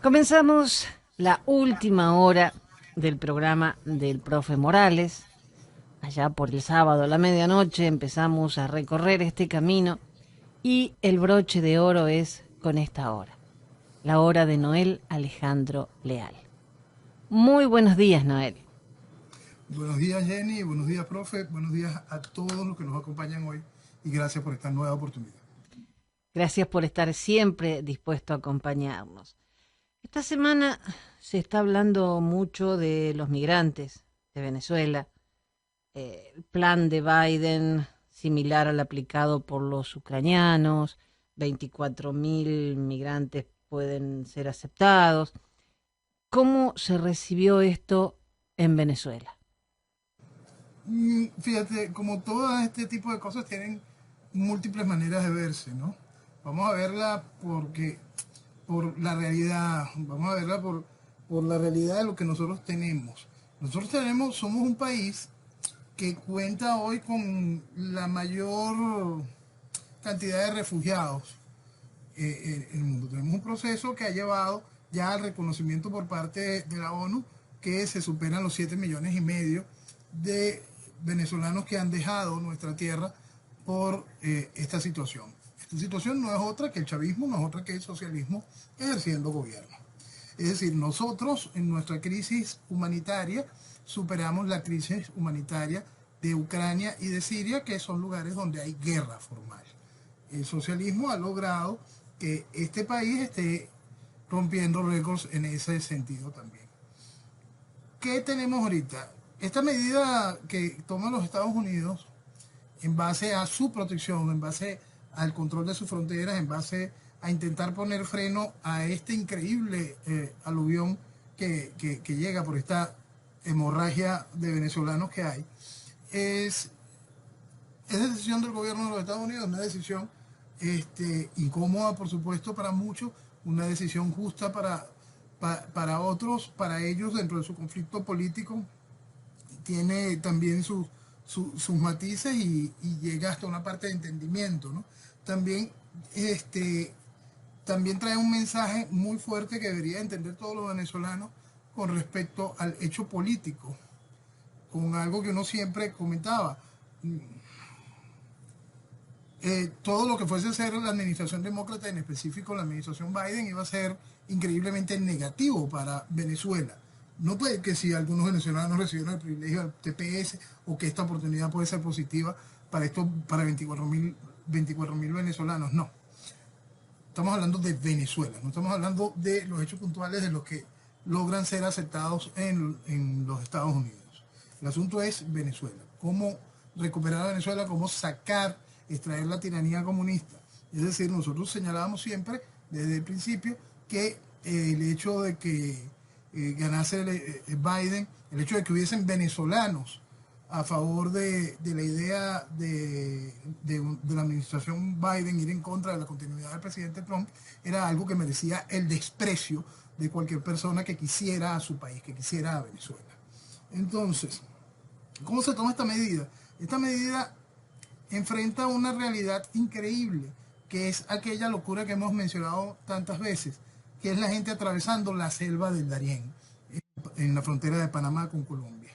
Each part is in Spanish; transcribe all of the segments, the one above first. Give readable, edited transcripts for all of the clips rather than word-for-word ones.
Comenzamos la última hora del programa del profe Morales. Allá por el sábado a la medianoche empezamos a recorrer este camino y el broche de oro es con esta hora, la hora de Noel Alejandro Leal. Muy buenos días, Noel. Buenos días, Jenny, buenos días, profe, buenos días a todos los que nos acompañan hoy y gracias por esta nueva oportunidad. Gracias por estar siempre dispuesto a acompañarnos. Esta semana se está hablando mucho de los migrantes de Venezuela. El plan de Biden, similar al aplicado por los ucranianos, 24.000 migrantes pueden ser aceptados. ¿Cómo se recibió esto en Venezuela? Fíjate, como todo este tipo de cosas tienen múltiples maneras de verse, ¿no? Vamos a verla por la realidad, vamos a verla por la realidad de lo que nosotros tenemos. Somos un país que cuenta hoy con la mayor cantidad de refugiados en el mundo. Tenemos un proceso que ha llevado ya al reconocimiento por parte de la ONU que se superan los 7,5 millones de venezolanos que han dejado nuestra tierra por esta situación. Esta situación no es otra que el chavismo, no es otra que el socialismo ejerciendo gobierno. Es decir, nosotros en nuestra crisis humanitaria superamos la crisis humanitaria de Ucrania y de Siria, que son lugares donde hay guerra formal. El socialismo ha logrado que este país esté rompiendo récords en ese sentido también. ¿Qué tenemos ahorita? Esta medida que toman los Estados Unidos en base a su protección, en base al control de sus fronteras, en base a intentar poner freno a este increíble aluvión que llega por esta hemorragia de venezolanos que hay, es decisión del gobierno de los Estados Unidos, una decisión incómoda, por supuesto, para muchos, una decisión justa para otros, para ellos dentro de su conflicto político, tiene también sus matices y llega hasta una parte de entendimiento, ¿no? También, también trae un mensaje muy fuerte que debería entender todos los venezolanos con respecto al hecho político, con algo que uno siempre comentaba. Todo lo que fuese a ser la administración demócrata, en específico la administración Biden, iba a ser increíblemente negativo para Venezuela. No puede que si algunos venezolanos recibieron el privilegio del TPS o que esta oportunidad puede ser positiva para 24.000 venezolanos, no. Estamos hablando de Venezuela, no estamos hablando de los hechos puntuales de los que logran ser aceptados en los Estados Unidos. El asunto es Venezuela. ¿Cómo recuperar a Venezuela? ¿Cómo extraer la tiranía comunista? Es decir, nosotros señalábamos siempre desde el principio que el hecho de que ganase Biden, el hecho de que hubiesen venezolanos a favor de la idea de la administración Biden ir en contra de la continuidad del presidente Trump, era algo que merecía el desprecio de cualquier persona que quisiera a su país, que quisiera a Venezuela. Entonces, ¿cómo se toma esta medida? Esta medida enfrenta una realidad increíble, que es aquella locura que hemos mencionado tantas veces, que es la gente atravesando la selva del Darién, en la frontera de Panamá con Colombia.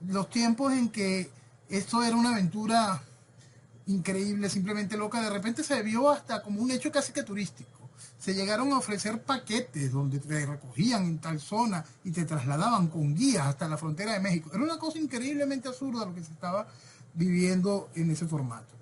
Los tiempos en que esto era una aventura increíble, simplemente loca, de repente se vio hasta como un hecho casi que turístico. Se llegaron a ofrecer paquetes donde te recogían en tal zona y te trasladaban con guías hasta la frontera de México. Era una cosa increíblemente absurda lo que se estaba viviendo en ese formato.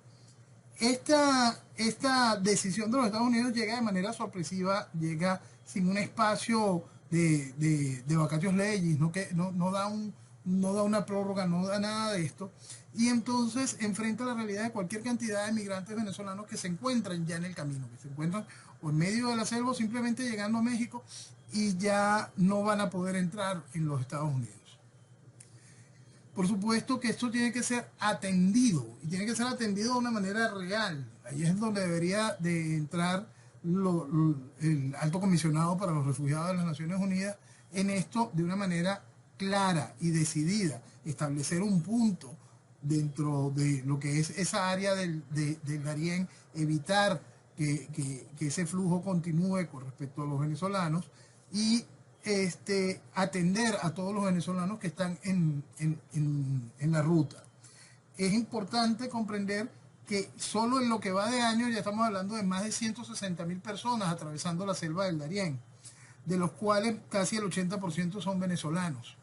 Esta decisión de los Estados Unidos llega de manera sorpresiva, llega sin un espacio de vacatio legis, no da una prórroga, no da nada de esto, y entonces enfrenta la realidad de cualquier cantidad de migrantes venezolanos que se encuentran ya en el camino, que se encuentran o en medio de la selva o simplemente llegando a México y ya no van a poder entrar en los Estados Unidos. Por supuesto que esto tiene que ser atendido y tiene que ser atendido de una manera real. Ahí es donde debería de entrar el alto comisionado para los refugiados de las Naciones Unidas en esto de una manera clara y decidida, establecer un punto dentro de lo que es esa área del Darién, evitar que ese flujo continúe con respecto a los venezolanos y atender a todos los venezolanos que están en la ruta. Es importante comprender que solo en lo que va de año ya estamos hablando de más de 160.000 personas atravesando la selva del Darién, de los cuales casi el 80% son venezolanos.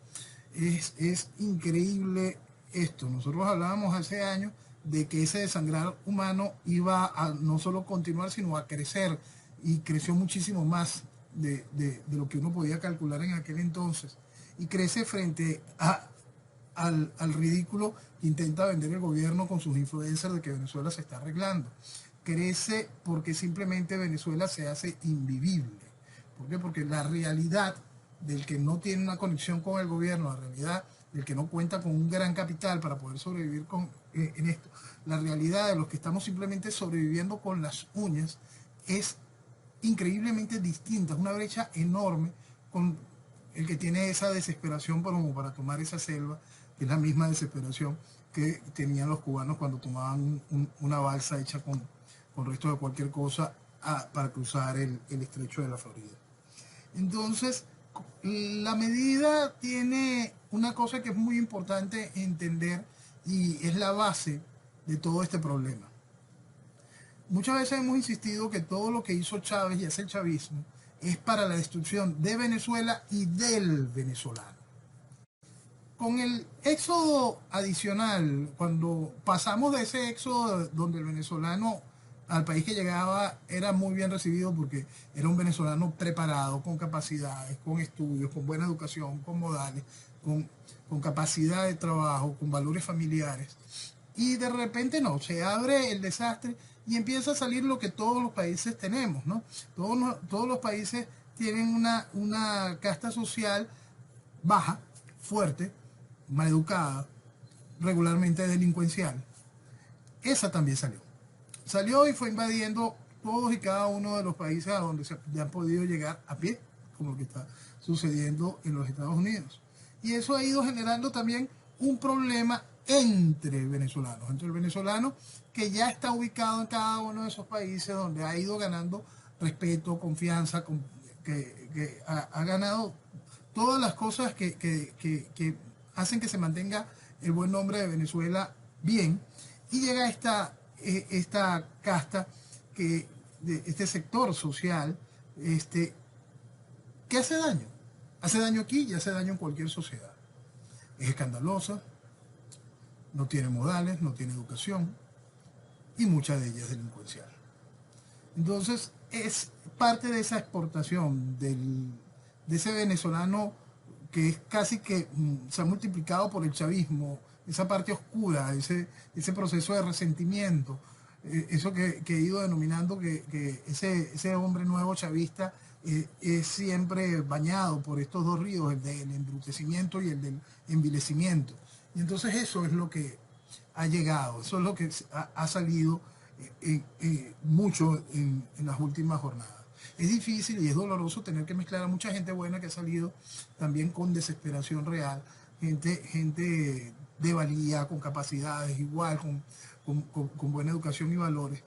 Es increíble esto. Nosotros hablábamos hace años de que ese desangrar humano iba a no solo continuar, sino a crecer, y creció muchísimo más de lo que uno podía calcular en aquel entonces, y crece frente al ridículo que intenta vender el gobierno con sus influencers de que Venezuela se está arreglando. Crece porque simplemente Venezuela se hace invivible. ¿Por qué? Porque la realidad del que no tiene una conexión con el gobierno, la realidad del que no cuenta con un gran capital para poder sobrevivir en esto, la realidad de los que estamos simplemente sobreviviendo con las uñas es increíblemente distinta, es una brecha enorme con el que tiene esa desesperación para tomar esa selva, que es la misma desesperación que tenían los cubanos cuando tomaban una balsa hecha con restos de cualquier cosa para cruzar el estrecho de la Florida. Entonces, la medida tiene una cosa que es muy importante entender y es la base de todo este problema. Muchas veces hemos insistido que todo lo que hizo Chávez y hace el chavismo es para la destrucción de Venezuela y del venezolano. Con el éxodo adicional, cuando pasamos de ese éxodo donde el venezolano al país que llegaba era muy bien recibido porque era un venezolano preparado, con capacidades, con estudios, con buena educación, con modales, con capacidad de trabajo, con valores familiares. Y de repente no, se abre el desastre y empieza a salir lo que todos los países tenemos, ¿no? Todos los países tienen una casta social baja, fuerte, maleducada, regularmente delincuencial. Esa también salió. Salió y fue invadiendo todos y cada uno de los países a donde se han podido llegar a pie, como lo que está sucediendo en los Estados Unidos. Y eso ha ido generando también un problema entre venezolanos, entre el venezolano que ya está ubicado en cada uno de esos países, donde ha ido ganando respeto, confianza, que ha ganado todas las cosas que hacen que se mantenga el buen nombre de Venezuela bien, y llega esta casta, este sector social, que hace daño aquí y hace daño en cualquier sociedad. Es escandalosa, no tiene modales, no tiene educación, y mucha de ella es delincuencial. Entonces es parte de esa exportación de ese venezolano que es casi que se ha multiplicado por el chavismo, esa parte oscura, ese proceso de resentimiento, eso que he ido denominando que ese hombre nuevo chavista es siempre bañado por estos dos ríos, el del embrutecimiento y el del envilecimiento. Y entonces eso es lo que ha llegado, eso es lo que ha salido mucho en las últimas jornadas. Es difícil y es doloroso tener que mezclar a mucha gente buena que ha salido también con desesperación real, gente de valía, con capacidades, igual, con buena educación y valores,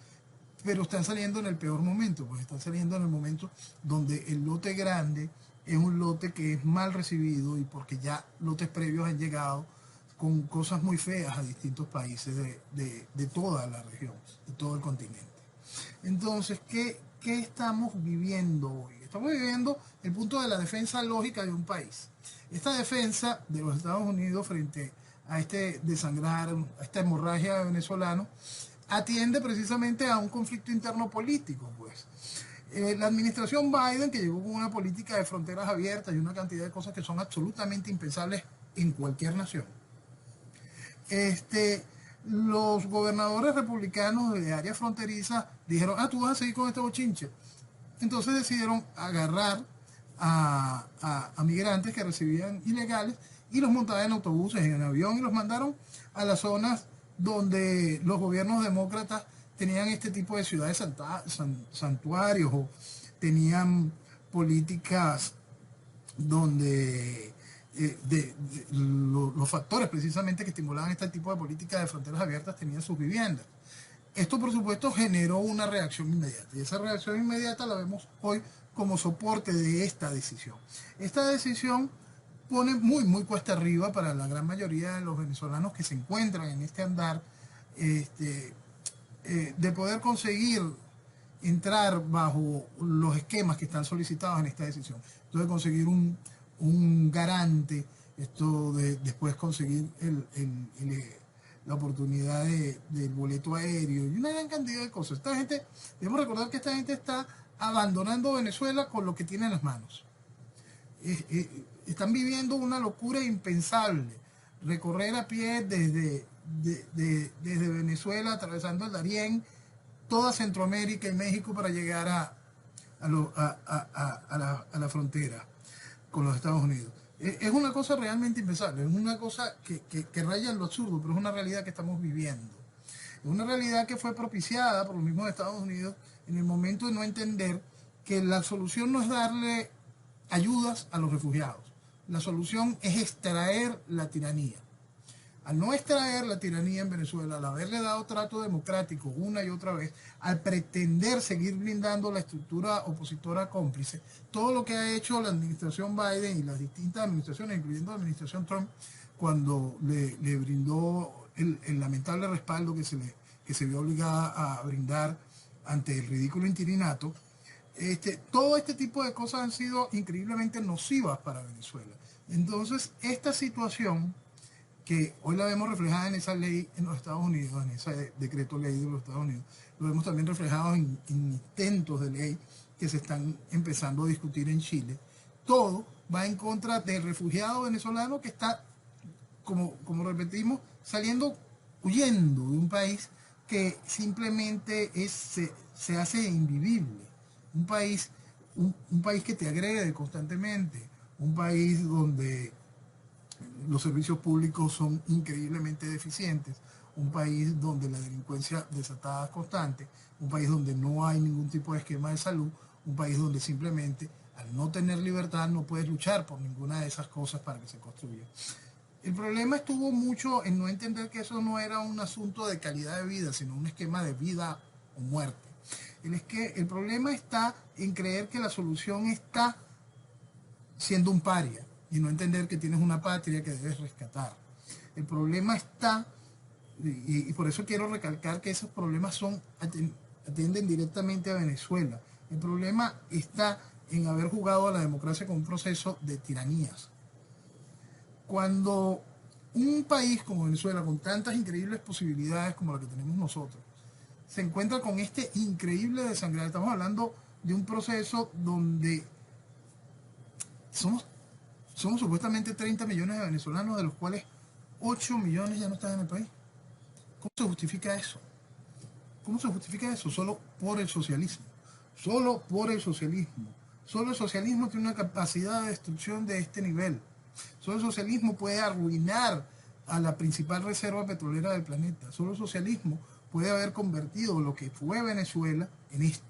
pero están saliendo en el peor momento, pues están saliendo en el momento donde el lote grande es un lote que es mal recibido, y porque ya lotes previos han llegado con cosas muy feas a distintos países de toda la región, de todo el continente. Entonces, ¿qué estamos viviendo hoy? Estamos viviendo el punto de la defensa lógica de un país. Esta defensa de los Estados Unidos frente a este desangrar, a esta hemorragia de venezolanos, atiende precisamente a un conflicto interno político, pues. La administración Biden, que llegó con una política de fronteras abiertas y una cantidad de cosas que son absolutamente impensables en cualquier nación. Los gobernadores republicanos de áreas fronterizas dijeron, tú vas a seguir con este bochinche. Entonces decidieron agarrar a migrantes que recibían ilegales y los montaban en autobuses, en avión, y los mandaron a las zonas donde los gobiernos demócratas tenían este tipo de ciudades santuarios, o tenían políticas donde los factores precisamente que estimulaban este tipo de políticas de fronteras abiertas tenían sus viviendas. Esto, por supuesto, generó una reacción inmediata. Y esa reacción inmediata la vemos hoy como soporte de esta decisión. Esta decisión pone muy cuesta arriba para la gran mayoría de los venezolanos que se encuentran en este andar este, de poder conseguir entrar bajo los esquemas que están solicitados en esta decisión. Entonces, conseguir un garante, esto de después conseguir la oportunidad del boleto aéreo y una gran cantidad de cosas. Esta gente, debemos recordar que esta gente está abandonando Venezuela con lo que tiene en las manos. Están viviendo una locura impensable. Recorrer a pie desde Venezuela, atravesando el Darién, toda Centroamérica y México para llegar a la frontera con los Estados Unidos. Es una cosa realmente impensable, es una cosa que raya en lo absurdo, pero es una realidad que estamos viviendo. Es una realidad que fue propiciada por los mismos Estados Unidos en el momento de no entender que la solución no es darle ayudas a los refugiados. La solución es extraer la tiranía. Al no extraer la tiranía en Venezuela, al haberle dado trato democrático una y otra vez, al pretender seguir blindando la estructura opositora cómplice, todo lo que ha hecho la administración Biden y las distintas administraciones, incluyendo la administración Trump, cuando le brindó el lamentable respaldo que se vio obligada a brindar ante el ridículo interinato, todo este tipo de cosas han sido increíblemente nocivas para Venezuela. Entonces, esta situación que hoy la vemos reflejada en esa ley en los Estados Unidos, en ese decreto ley de los Estados Unidos, lo vemos también reflejado en intentos de ley que se están empezando a discutir en Chile. Todo va en contra del refugiado venezolano que está, como repetimos, huyendo de un país que simplemente se hace invivible. Un país, un país que te agrede constantemente, un país donde los servicios públicos son increíblemente deficientes, un país donde la delincuencia desatada es constante, un país donde no hay ningún tipo de esquema de salud, un país donde simplemente al no tener libertad no puedes luchar por ninguna de esas cosas para que se construya. El problema estuvo mucho en no entender que eso no era un asunto de calidad de vida, sino un esquema de vida o muerte. El problema está en creer que la solución está siendo un paria y no entender que tienes una patria que debes rescatar. El problema está, y por eso quiero recalcar que esos problemas atienden directamente a Venezuela. El problema está en haber jugado a la democracia con un proceso de tiranías. Cuando un país como Venezuela, con tantas increíbles posibilidades como la que tenemos nosotros, se encuentra con este increíble desangrar, estamos hablando de un proceso donde somos supuestamente 30 millones de venezolanos, de los cuales 8 millones ya no están en el país. ¿Cómo se justifica eso? ¿Cómo se justifica eso? Solo por el socialismo. Solo por el socialismo. Solo el socialismo tiene una capacidad de destrucción de este nivel. Solo el socialismo puede arruinar a la principal reserva petrolera del planeta. Solo el socialismo puede haber convertido lo que fue Venezuela en esto.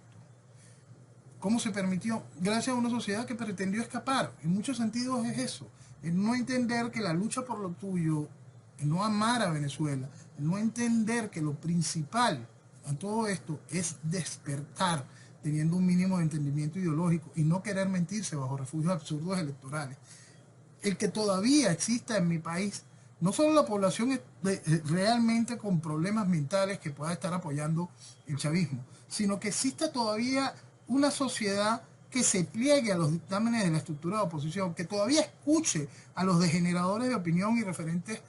¿Cómo se permitió? Gracias a una sociedad que pretendió escapar. En muchos sentidos es eso. El no entender que la lucha por lo tuyo, el no amar a Venezuela, el no entender que lo principal a todo esto es despertar, teniendo un mínimo de entendimiento ideológico y no querer mentirse bajo refugios absurdos electorales. El que todavía exista en mi país, no solo la población realmente con problemas mentales que pueda estar apoyando el chavismo, sino que exista todavía una sociedad que se pliegue a los dictámenes de la estructura de oposición, que todavía escuche a los degeneradores de opinión y referentes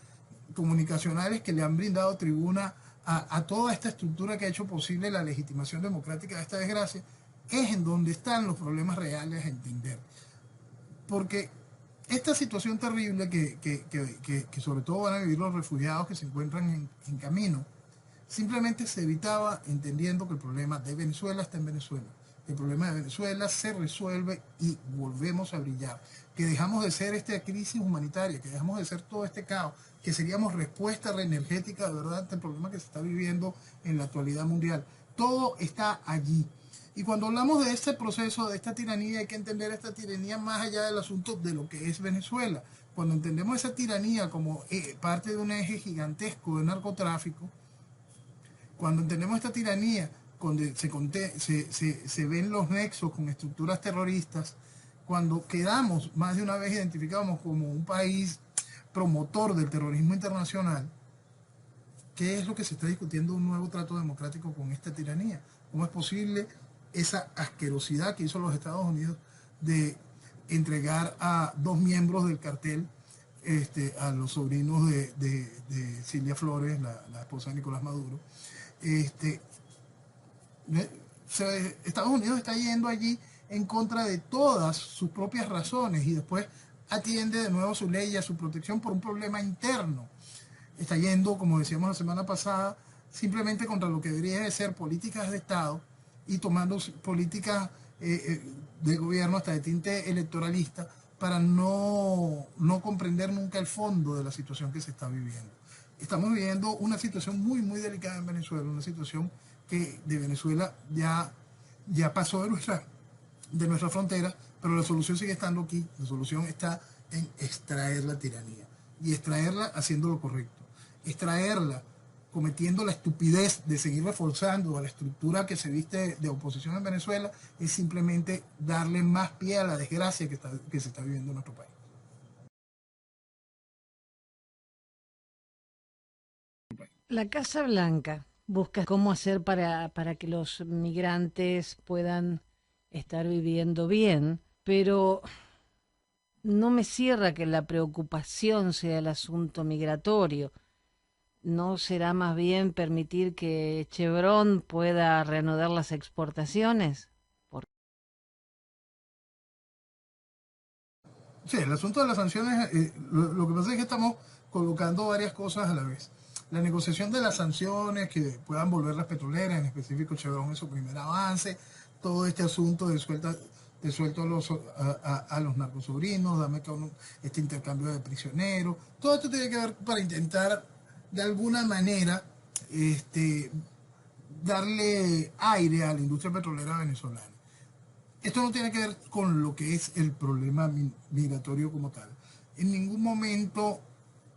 comunicacionales que le han brindado tribuna a toda esta estructura que ha hecho posible la legitimación democrática de esta desgracia, es en donde están los problemas reales a entender. Porque esta situación terrible que sobre todo van a vivir los refugiados que se encuentran en camino, simplemente se evitaba entendiendo que el problema de Venezuela está en Venezuela. El problema de Venezuela se resuelve y volvemos a brillar. Que dejamos de ser esta crisis humanitaria, que dejamos de ser todo este caos, que seríamos respuesta reenergética de verdad ante el problema que se está viviendo en la actualidad mundial. Todo está allí. Y cuando hablamos de este proceso, de esta tiranía, hay que entender esta tiranía más allá del asunto de lo que es Venezuela. Cuando entendemos esa tiranía como parte de un eje gigantesco de narcotráfico, Cuando entendemos esta tiranía, cuando se ven los nexos con estructuras terroristas, cuando quedamos más de una vez identificados como un país promotor del terrorismo internacional, ¿qué es lo que se está discutiendo un nuevo trato democrático con esta tiranía? ¿Cómo es posible esa asquerosidad que hizo los Estados Unidos de entregar a 2 miembros del cartel, a los sobrinos de Silvia Flores, la esposa de Nicolás Maduro? Estados Unidos está yendo allí en contra de todas sus propias razones y después atiende de nuevo a su ley y a su protección por un problema interno. Está yendo, como decíamos la semana pasada, simplemente contra lo que debería de ser políticas de Estado y tomando políticas de gobierno hasta de tinte electoralista para no comprender nunca el fondo de la situación que se está viviendo. Estamos viviendo una situación muy, muy delicada en Venezuela, una situación que de Venezuela ya pasó de nuestra frontera, pero la solución sigue estando aquí. La solución está en extraer la tiranía y extraerla haciendo lo correcto. Extraerla cometiendo la estupidez de seguir reforzando a la estructura que se viste de oposición en Venezuela es simplemente darle más pie a la desgracia que se está viviendo en nuestro país. La Casa Blanca busca cómo hacer para que los migrantes puedan estar viviendo bien, pero no me cierra que la preocupación sea el asunto migratorio. ¿No será más bien permitir que Chevron pueda reanudar las exportaciones? Sí, el asunto de las sanciones, lo que pasa es que estamos colocando varias cosas a la vez. La negociación de las sanciones que puedan volver las petroleras, en específico Chevron, es su primer avance. Todo este asunto de suelto a los narcosobrinos, dame este intercambio de prisioneros. Todo esto tiene que ver para intentar, de alguna manera, darle aire a la industria petrolera venezolana. Esto no tiene que ver con lo que es el problema migratorio como tal. En ningún momento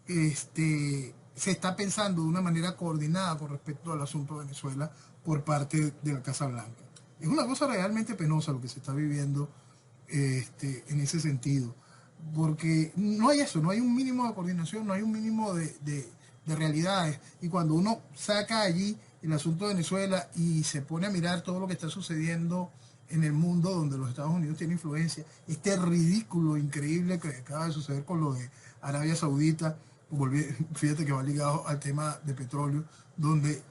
se está pensando de una manera coordinada con respecto al asunto de Venezuela por parte de la Casa Blanca. Es una cosa realmente penosa lo que se está viviendo en ese sentido, porque no hay eso, no hay un mínimo de coordinación, no hay un mínimo de realidades. Y cuando uno saca allí el asunto de Venezuela y se pone a mirar todo lo que está sucediendo en el mundo donde los Estados Unidos tienen influencia, este ridículo increíble que acaba de suceder con lo de Arabia Saudita, fíjate que va ligado al tema de petróleo, donde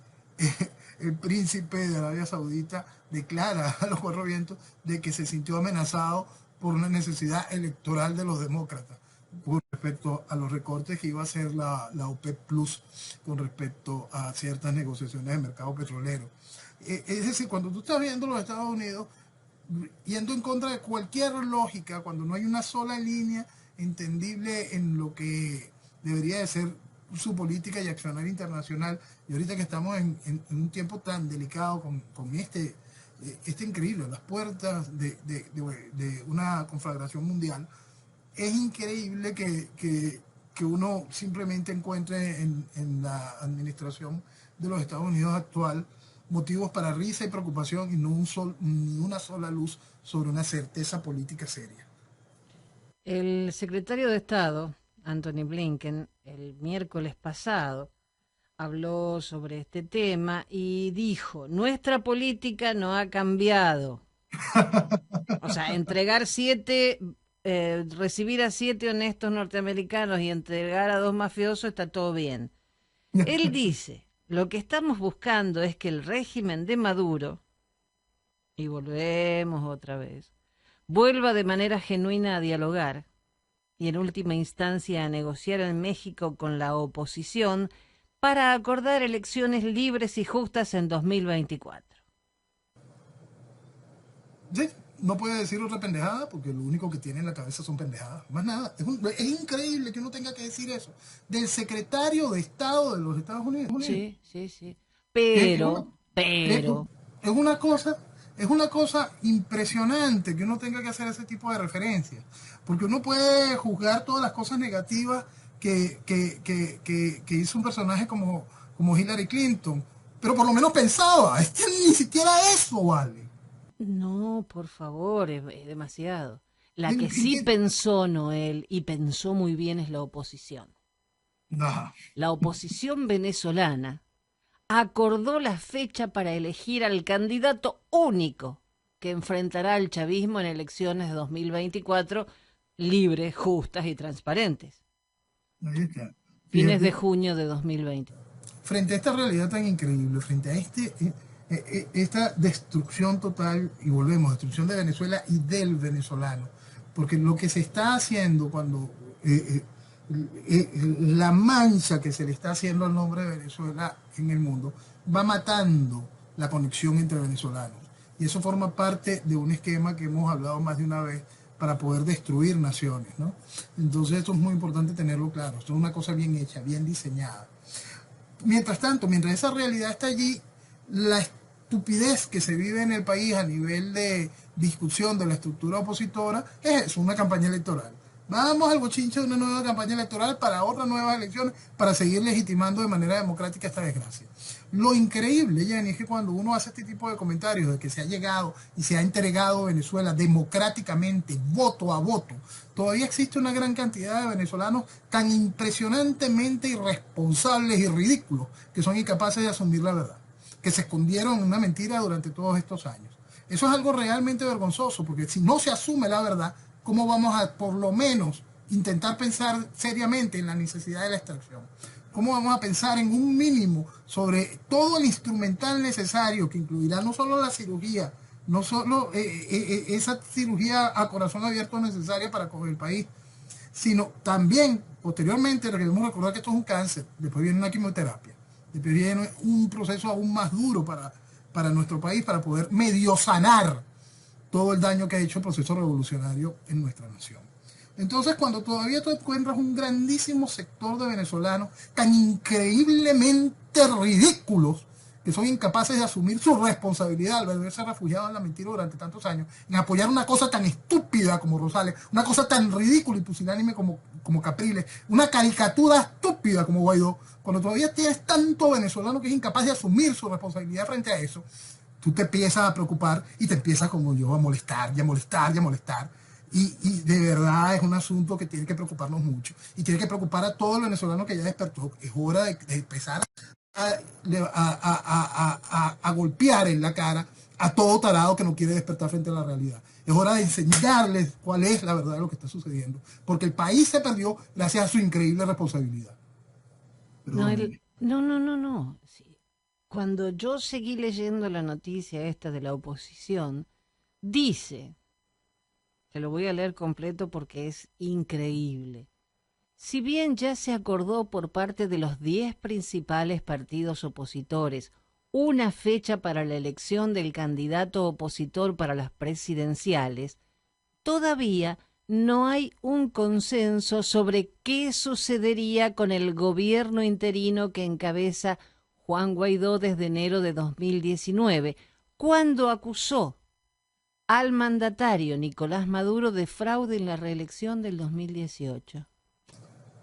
el príncipe de Arabia Saudita declara a los 4 vientos de que se sintió amenazado por una necesidad electoral de los demócratas con respecto a los recortes que iba a hacer la OPEP Plus con respecto a ciertas negociaciones de mercado petrolero. Es decir, cuando tú estás viendo los Estados Unidos yendo en contra de cualquier lógica, cuando no hay una sola línea entendible en lo que debería de ser su política y accionar internacional, y ahorita que estamos en un tiempo tan delicado con este increíble, las puertas de una conflagración mundial, es increíble que uno simplemente encuentre en la administración de los Estados Unidos actual motivos para risa y preocupación y no ni una sola luz sobre una certeza política seria. El secretario de Estado, Anthony Blinken, el miércoles pasado, habló sobre este tema y dijo, nuestra política no ha cambiado. O sea, recibir a 7 honestos norteamericanos y entregar a 2 mafiosos está todo bien. Él dice, lo que estamos buscando es que el régimen de Maduro, y volvemos otra vez, vuelva de manera genuina a dialogar y en última instancia a negociar en México con la oposición para acordar elecciones libres y justas en 2024. Sí, no puede decir otra pendejada porque lo único que tiene en la cabeza son pendejadas, más nada. Es increíble que uno tenga que decir eso del secretario de Estado de los Estados Unidos. Sí, sí, sí. Es, es Pero, una, es, pero, es una cosa, es una cosa impresionante que uno tenga que hacer ese tipo de referencias, porque uno puede juzgar todas las cosas negativas que hizo un personaje como Hillary Clinton, pero por lo menos pensaba. Ni siquiera eso vale. No, por favor, es demasiado. La que ¿En sí qué? pensó Noel y pensó muy bien es la oposición. Ajá. La oposición venezolana acordó la fecha para elegir al candidato único que enfrentará al chavismo en elecciones de 2024 libres, justas y transparentes. Ahí está. Fines de Fíjate, junio de 2020. frente a esta realidad tan increíble, frente a esta destrucción total, y volvemos, destrucción de Venezuela y del venezolano, porque lo que se está haciendo cuando la mancha que se le está haciendo al nombre de Venezuela en el mundo va matando la conexión entre venezolanos. Y eso forma parte de un esquema que hemos hablado más de una vez para poder destruir naciones, ¿no? Entonces esto es muy importante tenerlo claro. Esto es una cosa bien hecha, bien diseñada. Mientras tanto, mientras esa realidad está allí, la estupidez que se vive en el país a nivel de discusión de la estructura opositora es una campaña electoral. Vamos al bochinche de una nueva campaña electoral para otras nuevas elecciones, para seguir legitimando de manera democrática esta desgracia. Lo increíble, Jenny, es que cuando uno hace este tipo de comentarios de que se ha llegado y se ha entregado Venezuela democráticamente, voto a voto, todavía existe una gran cantidad de venezolanos tan impresionantemente irresponsables y ridículos que son incapaces de asumir la verdad, que se escondieron en una mentira durante todos estos años. Eso es algo realmente vergonzoso, porque si no se asume la verdad, ¿cómo vamos a por lo menos intentar pensar seriamente en la necesidad de la extracción? ¿Cómo vamos a pensar en un mínimo sobre todo el instrumental necesario que incluirá no solo la cirugía, no solo esa cirugía a corazón abierto necesaria para coger el país, sino también posteriormente debemos recordar que esto es un cáncer, después viene una quimioterapia, después viene un proceso aún más duro para nuestro país para poder medio sanar todo el daño que ha hecho el proceso revolucionario en nuestra nación. Entonces, cuando todavía tú encuentras un grandísimo sector de venezolanos tan increíblemente ridículos que son incapaces de asumir su responsabilidad al verse refugiados en la mentira durante tantos años, en apoyar una cosa tan estúpida como Rosales, una cosa tan ridícula y pusilánime como Capriles, una caricatura estúpida como Guaidó, cuando todavía tienes tanto venezolano que es incapaz de asumir su responsabilidad frente a eso, tú te empiezas a preocupar y te empiezas como yo a molestar, y a molestar, y a molestar. Y de verdad es un asunto que tiene que preocuparnos mucho. Y tiene que preocupar a todo el venezolano que ya despertó. Es hora de empezar a golpear en la cara a todo tarado que no quiere despertar frente a la realidad. Es hora de enseñarles cuál es la verdad de lo que está sucediendo. Porque el país se perdió gracias a su increíble responsabilidad. No, Perdónenme. no. Sí. Cuando yo seguí leyendo la noticia esta de la oposición, dice, te lo voy a leer completo porque es increíble. Si bien ya se acordó por parte de los 10 principales partidos opositores una fecha para la elección del candidato opositor para las presidenciales, todavía no hay un consenso sobre qué sucedería con el gobierno interino que encabeza Juan Guaidó desde enero de 2019, cuando acusó al mandatario Nicolás Maduro de fraude en la reelección del 2018.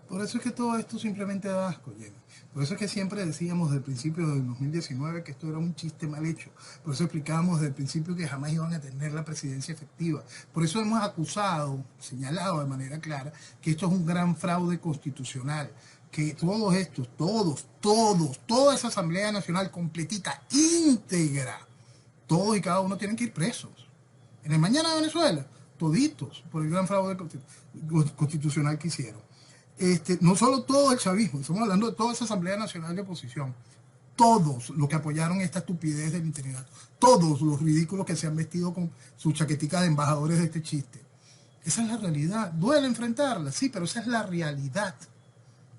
Por eso es que todo esto simplemente da asco, Jenny. Por eso es que siempre decíamos desde el principio del 2019 que esto era un chiste mal hecho. Por eso explicábamos desde el principio que jamás iban a tener la presidencia efectiva. Por eso hemos acusado, señalado de manera clara, que esto es un gran fraude constitucional. Que todos estos, toda esa Asamblea Nacional completita, íntegra, todos y cada uno tienen que ir presos. En el mañana de Venezuela, toditos, por el gran fraude constitucional que hicieron. No solo todo el chavismo, estamos hablando de toda esa Asamblea Nacional de Oposición, todos los que apoyaron esta estupidez del interinato, todos los ridículos que se han vestido con sus chaqueticas de embajadores de este chiste. Esa es la realidad. Duele enfrentarla, sí, pero esa es la realidad.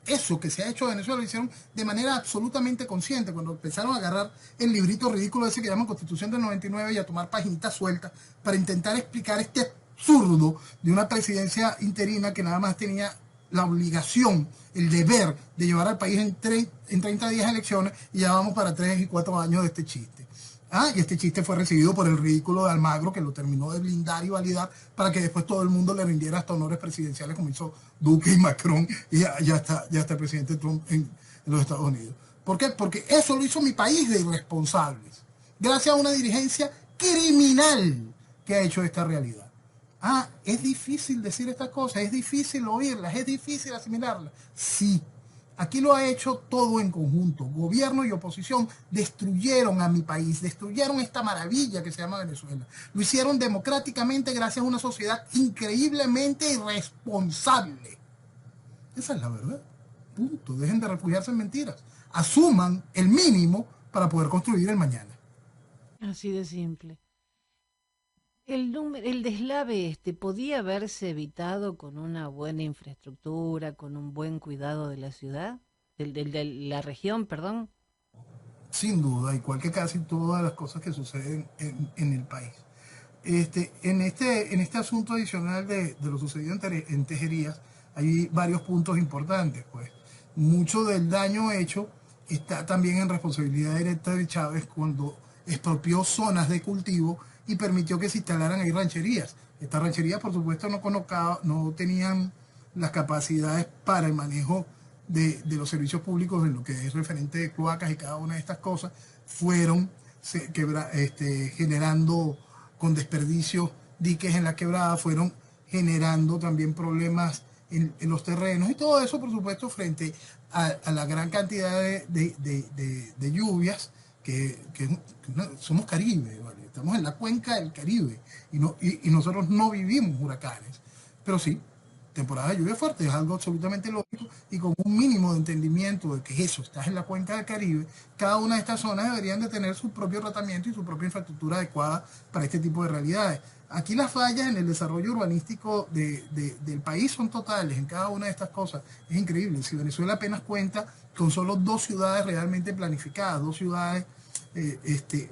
Eso que se ha hecho en Venezuela lo hicieron de manera absolutamente consciente, cuando empezaron a agarrar el librito ridículo ese que llaman Constitución del 99 y a tomar paginitas sueltas para intentar explicar este absurdo de una presidencia interina que nada más tenía la obligación, el deber de llevar al país en 30 días de elecciones, y ya vamos para 3 y 4 años de este chiste. Y este chiste fue recibido por el ridículo de Almagro, que lo terminó de blindar y validar para que después todo el mundo le rindiera hasta honores presidenciales como hizo Duque y Macron, y ya está el presidente Trump en los Estados Unidos. ¿Por qué? Porque eso lo hizo mi país de irresponsables, gracias a una dirigencia criminal que ha hecho esta realidad. Ah, es difícil decir estas cosas, es difícil oírlas, es difícil asimilarlas. Sí, aquí lo ha hecho todo en conjunto. Gobierno y oposición destruyeron a mi país, destruyeron esta maravilla que se llama Venezuela. Lo hicieron democráticamente gracias a una sociedad increíblemente irresponsable. Esa es la verdad. Punto. Dejen de refugiarse en mentiras. Asuman el mínimo para poder construir el mañana. Así de simple. El deslave podía haberse evitado con una buena infraestructura, con un buen cuidado de la ciudad, de la región, perdón. Sin duda, igual que casi todas las cosas que suceden en el país. En este asunto adicional de lo sucedido en Tejerías, hay varios puntos importantes. Pues mucho del daño hecho está también en responsabilidad directa de Chávez cuando expropió zonas de cultivo y permitió que se instalaran ahí rancherías. Estas rancherías, por supuesto, no tenían las capacidades para el manejo de los servicios públicos en lo que es referente de cloacas y cada una de estas cosas, fueron generando con desperdicio diques en la quebrada, fueron generando también problemas en los terrenos y todo eso, por supuesto, frente a la gran cantidad de lluvias somos Caribe, ¿vale? Estamos en la cuenca del Caribe y nosotros no vivimos huracanes, pero sí, temporada de lluvia fuerte es algo absolutamente lógico y con un mínimo de entendimiento de que eso, estás en la cuenca del Caribe, cada una de estas zonas deberían de tener su propio tratamiento y su propia infraestructura adecuada para este tipo de realidades. Aquí las fallas en el desarrollo urbanístico del país son totales en cada una de estas cosas. Es increíble. Si Venezuela apenas cuenta con solo 2 ciudades realmente planificadas, 2 ciudades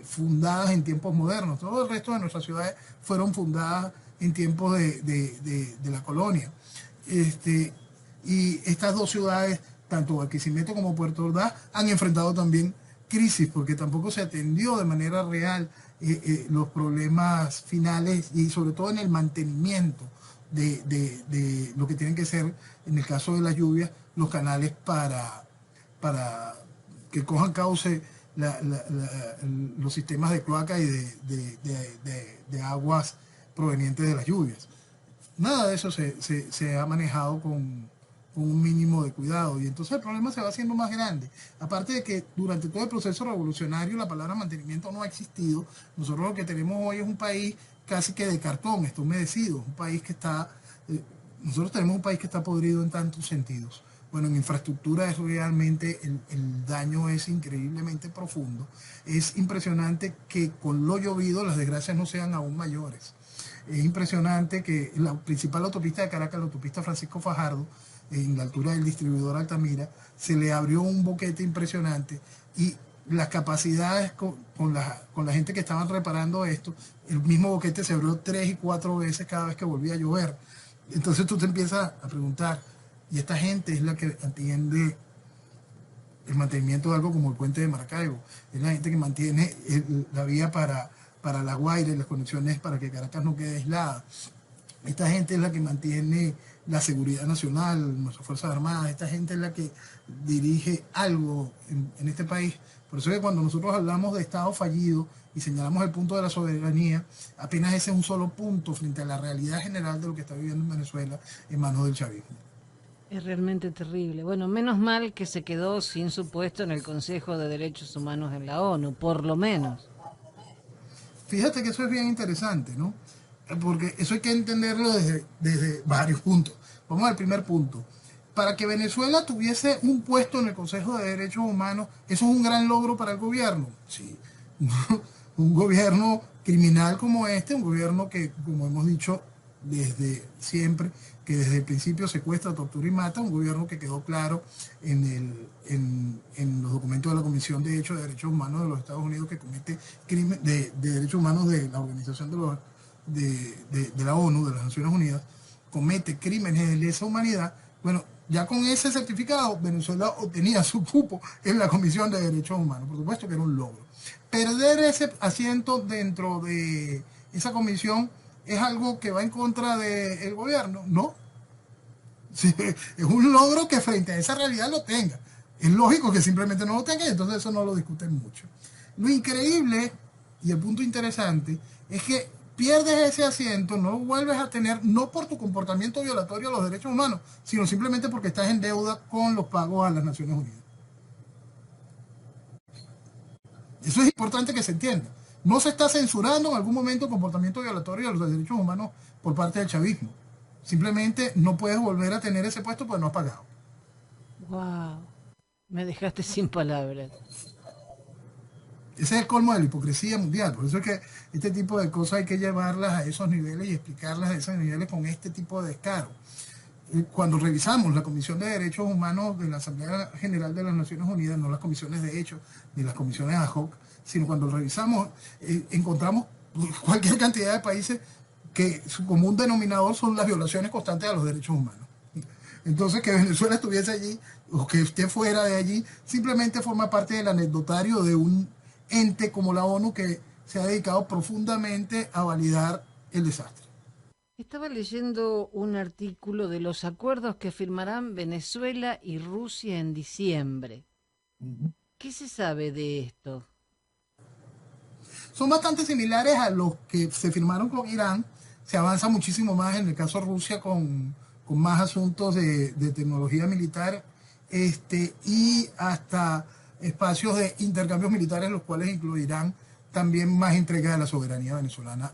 fundadas en tiempos modernos. Todo el resto de nuestras ciudades fueron fundadas en tiempos de la colonia. Y estas 2 ciudades, tanto Barquisimeto como Puerto Ordaz, han enfrentado también crisis porque tampoco se atendió de manera real los problemas finales y sobre todo en el mantenimiento de lo que tienen que ser, en el caso de las lluvias, los canales para que cojan cauce los sistemas de cloaca y de aguas provenientes de las lluvias. Nada de eso se ha manejado con un mínimo de cuidado y entonces el problema se va haciendo más grande. Aparte de que durante todo el proceso revolucionario la palabra mantenimiento no ha existido, nosotros lo que tenemos hoy es un país casi que de cartón, está humedecido, un país que está, nosotros tenemos un país que está podrido en tantos sentidos. Bueno, en infraestructura es realmente, el daño es increíblemente profundo. Es impresionante que con lo llovido las desgracias no sean aún mayores. Es impresionante que la principal autopista de Caracas, la autopista Francisco Fajardo, en la altura del distribuidor Altamira, se le abrió un boquete impresionante y las capacidades con la gente que estaban reparando esto, el mismo boquete se abrió 3 y 4 veces cada vez que volvía a llover. Entonces tú te empiezas a preguntar, y esta gente es la que atiende el mantenimiento de algo como el puente de Maracaibo, es la gente que mantiene la vía para La Guaira y las conexiones para que Caracas no quede aislada. Esta gente es la que mantiene la seguridad nacional, nuestras Fuerzas Armadas, esta gente es la que dirige algo en este país. Por eso es que cuando nosotros hablamos de Estado fallido y señalamos el punto de la soberanía, apenas ese es un solo punto frente a la realidad general de lo que está viviendo en Venezuela en manos del chavismo. Es realmente terrible. Bueno, menos mal que se quedó sin su puesto en el Consejo de Derechos Humanos en la ONU, por lo menos. Fíjate que eso es bien interesante, ¿no? Porque eso hay que entenderlo desde varios puntos. Vamos al primer punto. Para que Venezuela tuviese un puesto en el Consejo de Derechos Humanos, eso es un gran logro para el gobierno. Sí. Un gobierno criminal como este, un gobierno que, como hemos dicho desde siempre, que desde el principio secuestra, tortura y mata, un gobierno que quedó claro en los documentos de la Comisión de Hechos de Derechos Humanos de los Estados Unidos, que comete crimen de derechos humanos de la Organización de la ONU, de las Naciones Unidas, comete crímenes de lesa humanidad. Bueno, ya con ese certificado Venezuela obtenía su cupo en la Comisión de Derechos Humanos. Por supuesto que era un logro. Perder ese asiento dentro de esa comisión es algo que va en contra del gobierno, ¿no? Sí, es un logro que frente a esa realidad lo tenga. Es lógico que simplemente no lo tengan y entonces eso no lo discuten mucho. Lo increíble y el punto interesante es que pierdes ese asiento, no lo vuelves a tener, no por tu comportamiento violatorio a los derechos humanos, sino simplemente porque estás en deuda con los pagos a las Naciones Unidas. Eso es importante que se entienda. No se está censurando en algún momento comportamiento violatorio de los derechos humanos por parte del chavismo. Simplemente no puedes volver a tener ese puesto porque no has pagado. Wow, me dejaste sin palabras. Ese es el colmo de la hipocresía mundial. Por eso es que este tipo de cosas hay que llevarlas a esos niveles y explicarlas a esos niveles con este tipo de descaro. Cuando revisamos la Comisión de Derechos Humanos de la Asamblea General de las Naciones Unidas, no las comisiones de hecho, ni las comisiones ad hoc, sino cuando revisamos, encontramos cualquier cantidad de países que su común denominador son las violaciones constantes a los derechos humanos. Entonces, que Venezuela estuviese allí o que esté fuera de allí, simplemente forma parte del anecdotario de un ente como la ONU que se ha dedicado profundamente a validar el desastre. Estaba leyendo un artículo de los acuerdos que firmarán Venezuela y Rusia en diciembre. ¿Qué se sabe de esto? Son bastante similares a los que se firmaron con Irán. Se avanza muchísimo más en el caso de Rusia con más asuntos de tecnología militar y hasta espacios de intercambios militares, los cuales incluirán también más entrega de la soberanía venezolana.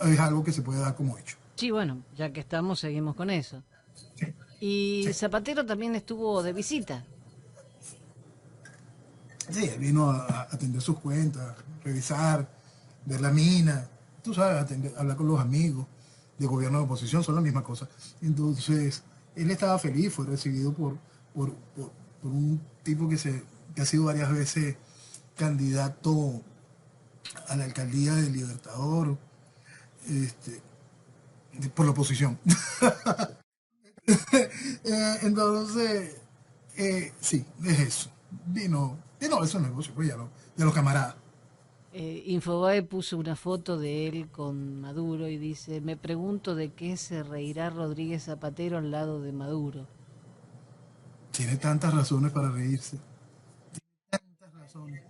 Es algo que se puede dar como hecho. Sí, bueno, ya que estamos, seguimos con eso. Sí, Y sí. Zapatero también estuvo de visita. Sí, él vino a atender sus cuentas, revisar, ver la mina, tú sabes, hablar con los amigos de gobierno de oposición, son la misma cosa. Entonces, él estaba feliz, fue recibido por un tipo que ha sido varias veces candidato a la alcaldía del Libertador, este, por la oposición. Entonces, sí, es eso. Vino a esos negocios, pues de los camaradas. Infobae puso una foto de él con Maduro y dice, me pregunto de qué se reirá Rodríguez Zapatero al lado de Maduro. Tiene tantas razones para reírse. Tantas razones.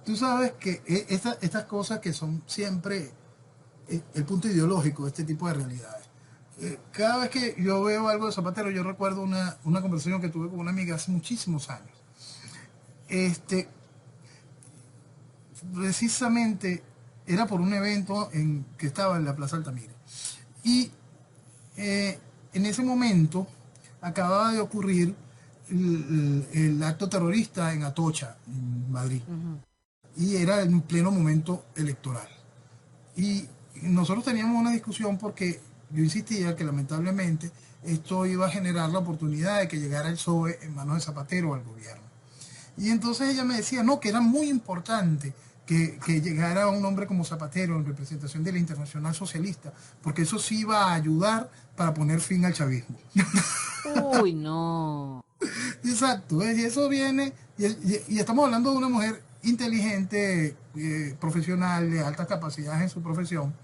Tú sabes que estas cosas que son siempre el punto ideológico de este tipo de realidades. Cada vez que yo veo algo de Zapatero, yo recuerdo una conversación que tuve con una amiga hace muchísimos años. Este, Precisamente era por un evento que estaba en la Plaza Altamira. Y en ese momento acababa de ocurrir el acto terrorista en Atocha, en Madrid. Ujú. Y era en pleno momento electoral. Y nosotros teníamos una discusión porque yo insistía que lamentablemente esto iba a generar la oportunidad de que llegara el PSOE en manos de Zapatero al gobierno. Y entonces ella me decía, no, que era muy importante que llegara un hombre como Zapatero en representación de la Internacional Socialista, porque eso sí iba a ayudar para poner fin al chavismo. Uy, no. Exacto, y eso viene, y estamos hablando de una mujer inteligente, profesional, de altas capacidades en su profesión,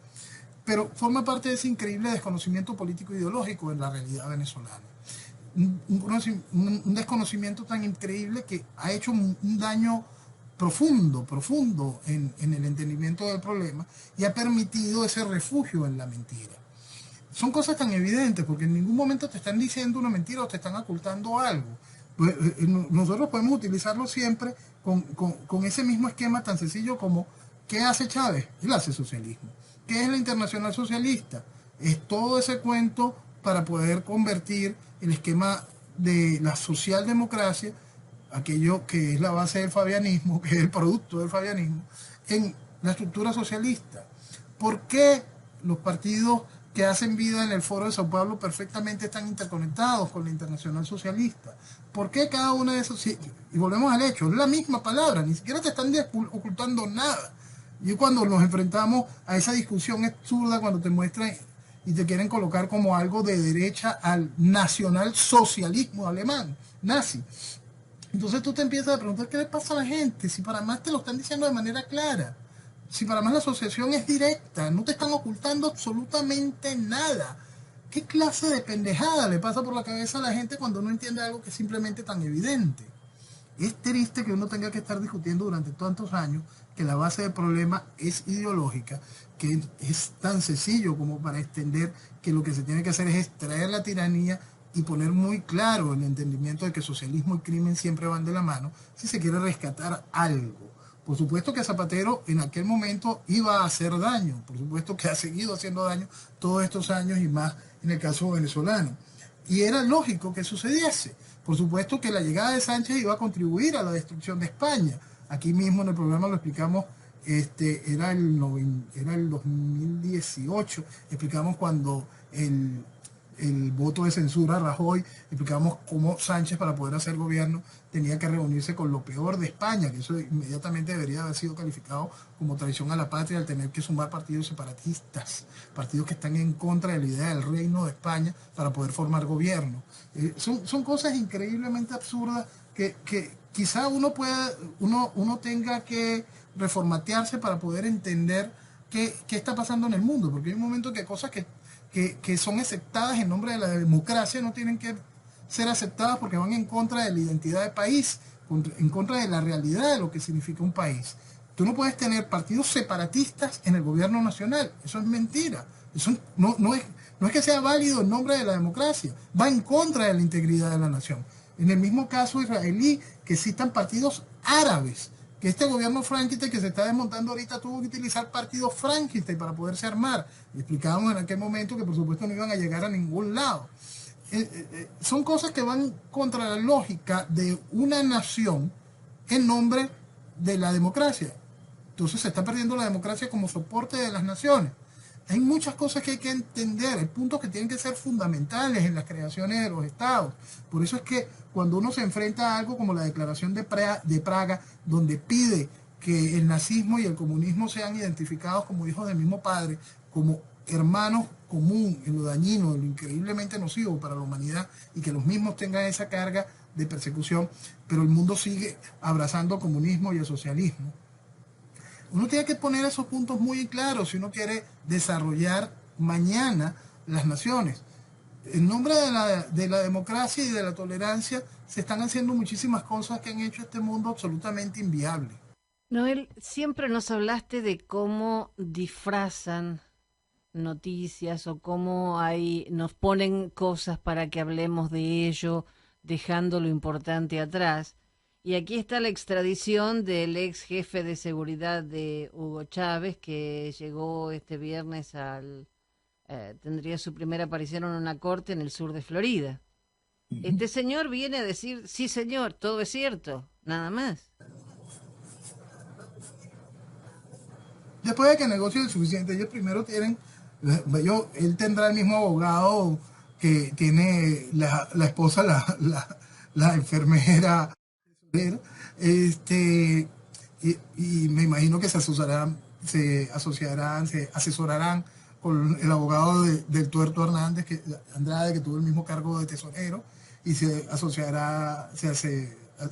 pero forma parte de ese increíble desconocimiento político ideológico en la realidad venezolana. Un desconocimiento tan increíble que ha hecho un daño profundo en el entendimiento del problema y ha permitido ese refugio en la mentira. Son cosas tan evidentes porque en ningún momento te están diciendo una mentira o te están ocultando algo. Pues, nosotros podemos utilizarlo siempre con ese mismo esquema tan sencillo como ¿qué hace Chávez? Él hace socialismo. ¿Qué es la Internacional Socialista? Es todo ese cuento para poder convertir el esquema de la socialdemocracia, aquello que es la base del fabianismo, que es el producto del fabianismo, en la estructura socialista. ¿Por qué los partidos que hacen vida en el Foro de Sao Paulo perfectamente están interconectados con la Internacional Socialista? ¿Por qué cada una de esos? Y volvemos al hecho, es la misma palabra, ni siquiera te están ocultando nada. Y cuando nos enfrentamos a esa discusión absurda, cuando te muestran y te quieren colocar como algo de derecha al nacionalsocialismo alemán, nazi. Entonces tú te empiezas a preguntar qué le pasa a la gente, si para más te lo están diciendo de manera clara. Si para más la asociación es directa, no te están ocultando absolutamente nada. ¿Qué clase de pendejada le pasa por la cabeza a la gente cuando no entiende algo que es simplemente tan evidente? Es triste que uno tenga que estar discutiendo durante tantos años que la base del problema es ideológica, que es tan sencillo como para extender que lo que se tiene que hacer es extraer la tiranía y poner muy claro el entendimiento de que socialismo y crimen siempre van de la mano si se quiere rescatar algo. Por supuesto que Zapatero en aquel momento iba a hacer daño, por supuesto que ha seguido haciendo daño todos estos años y más en el caso venezolano. Y era lógico que sucediese. Por supuesto que la llegada de Sánchez iba a contribuir a la destrucción de España. Aquí mismo en el programa lo explicamos, era el 2018, explicamos cuando el voto de censura a Rajoy, explicamos cómo Sánchez para poder hacer gobierno tenía que reunirse con lo peor de España, que eso inmediatamente debería haber sido calificado como traición a la patria al tener que sumar partidos separatistas, partidos que están en contra de la idea del reino de España para poder formar gobierno. Son cosas increíblemente absurdas que quizá uno tenga que reformatearse para poder entender qué está pasando en el mundo, porque hay un momento que cosas que son aceptadas en nombre de la democracia no tienen que ser aceptadas porque van en contra de la identidad del país, en contra de la realidad de lo que significa un país. Tú no puedes tener partidos separatistas en el gobierno nacional, eso es mentira. Eso no es que sea válido en nombre de la democracia, va en contra de la integridad de la nación. En el mismo caso israelí, que citan partidos árabes, que este gobierno Frankenstein que se está desmontando ahorita tuvo que utilizar partidos Frankenstein para poderse armar. Y explicábamos en aquel momento que por supuesto no iban a llegar a ningún lado. Son cosas que van contra la lógica de una nación en nombre de la democracia. Entonces se está perdiendo la democracia como soporte de las naciones. Hay muchas cosas que hay que entender, hay puntos que tienen que ser fundamentales en las creaciones de los estados. Por eso es que cuando uno se enfrenta a algo como la Declaración de Praga, donde pide que el nazismo y el comunismo sean identificados como hijos del mismo padre, como hermanos común en lo dañino, en lo increíblemente nocivo para la humanidad, y que los mismos tengan esa carga de persecución, pero el mundo sigue abrazando el comunismo y el socialismo. Uno tiene que poner esos puntos muy claros si uno quiere desarrollar mañana las naciones. En nombre de la democracia y de la tolerancia se están haciendo muchísimas cosas que han hecho este mundo absolutamente inviable. Noel, siempre nos hablaste de cómo disfrazan noticias o cómo nos ponen cosas para que hablemos de ello, dejando lo importante atrás. Y aquí está la extradición del ex jefe de seguridad de Hugo Chávez, que llegó este viernes tendría su primera aparición en una corte en el sur de Florida. Este señor viene a decir, sí señor, todo es cierto, nada más. Después de que negocien el suficiente, ellos primero él tendrá el mismo abogado que tiene la esposa, la enfermera, y me imagino que se asesorarán con el abogado del Tuerto Hernández, Andrade, que tuvo el mismo cargo de tesorero, y se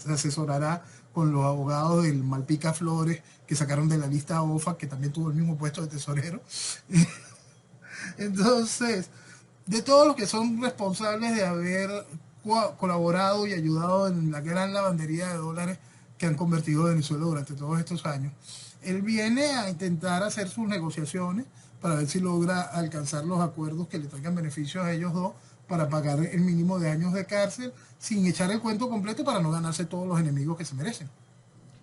asesorará con los abogados del Malpica Flores, que sacaron de la lista OFA, que también tuvo el mismo puesto de tesorero. Entonces, de todos los que son responsables de haber colaborado y ayudado en la gran lavandería de dólares que han convertido Venezuela durante todos estos años, él viene a intentar hacer sus negociaciones para ver si logra alcanzar los acuerdos que le traigan beneficios a ellos dos para pagar el mínimo de años de cárcel sin echar el cuento completo para no ganarse todos los enemigos que se merecen.